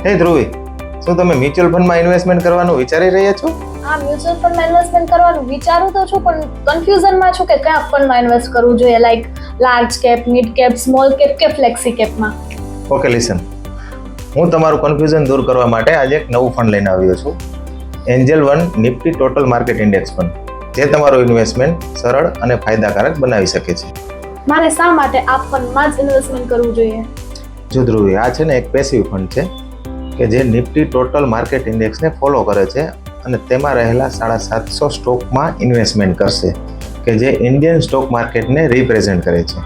હે ધ્રુવી, શું તમે મ્યુચ્યુઅલ ફંડમાં ઇન્વેસ્ટમેન્ટ કરવાનું વિચારી રહ્યા છો? હા, મ્યુચ્યુઅલ ફંડમાં ઇન્વેસ્ટમેન્ટ કરવાનું વિચારું તો છું, પણ કન્ફ્યુઝનમાં છું કે કયા ફંડમાં ઇન્વેસ્ટ કરવું જોઈએ, like large cap, mid cap, small cap કે ફ્લેક્સી કેપમાં. ઓકે લિસન, હું તમારું કન્ફ્યુઝન દૂર કરવા માટે આજે એક નવું ફંડ લઈને આવ્યો છું, Angel one Nifty total market index fund, જે તમારું ઇન્વેસ્ટમેન્ટ સરળ અને ફાયદાકારક બનાવી શકે છે. મારે શા માટે આ ફંડમાં જ ઇન્વેસ્ટમેન્ટ કરવું જોઈએ? જો ધ્રુવી, આ છે ને એક પેસિવ ફંડ છે કે જે નિફ્ટી ટોટલ માર્કેટ ઇન્ડેક્સને ફોલો કરે છે અને તેમાં રહેલા 750 સ્ટોકમાં ઇન્વેસ્ટમેન્ટ કરશે કે જે ઇન્ડિયન સ્ટોક માર્કેટને રિપ્રેઝેન્ટ કરે છે.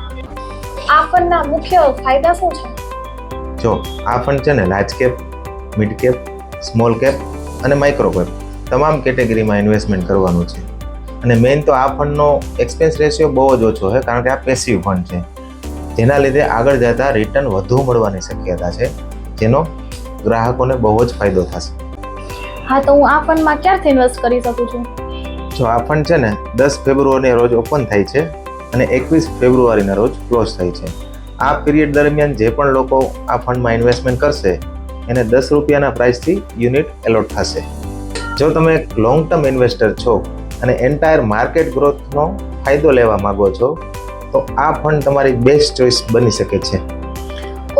આ ફંડના મુખ્ય ફાયદા શું છે? જો આ ફંડ છે ને large cap, mid cap, small cap અને માઇક્રો કેપ તમામ કેટેગરીમાં ઇન્વેસ્ટમેન્ટ કરવાનું છે. અને મેઇન તો આ ફંડનો એક્સપેન્સ રેશિયો બહુ જ ઓછો છે, કારણ કે આ પેસિવ ફંડ છે, જેના લીધે આગળ જતાં રિટર્ન વધુ મળવાની શક્યતા છે, જેનો ગ્રાહકોને બહુ જ ફાયદો થશે. હા, તો હું આ ફંડમાં ક્યારથી ઇન્વેસ્ટ કરી શકું છું? જો આ ફંડ છે ને 10 ફેબ્રુઆરીના રોજ ઓપન થાય છે અને 21 ફેબ્રુઆરીના રોજ ક્લોઝ થાય છે. આ પીરિયડ દરમિયાન જે પણ લોકો આ ફંડમાં ઇન્વેસ્ટમેન્ટ કરશે એને ₹10 પ્રાઇસથી યુનિટ એલોટ થશે. જો તમે એક લોંગ ટર્મ ઇન્વેસ્ટર છો અને એન્ટાયર માર્કેટ ગ્રોથનો ફાયદો લેવા માંગો છો, તો આ ફંડ તમારી બેસ્ટ ચોઇસ બની શકે છે.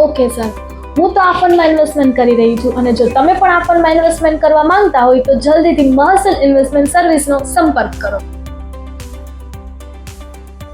ઓકે સર, હું તો આ ફંડમાં ઇન્વેસ્ટમેન્ટ કરી રહી છું, અને જો તમે પણ આ ફંડમાં ઇન્વેસ્ટમેન્ટ કરવા માંગતા હોય તો જલ્દીથી મહસલ ઇન્વેસ્ટમેન્ટ સર્વિસનો સંપર્ક કરો.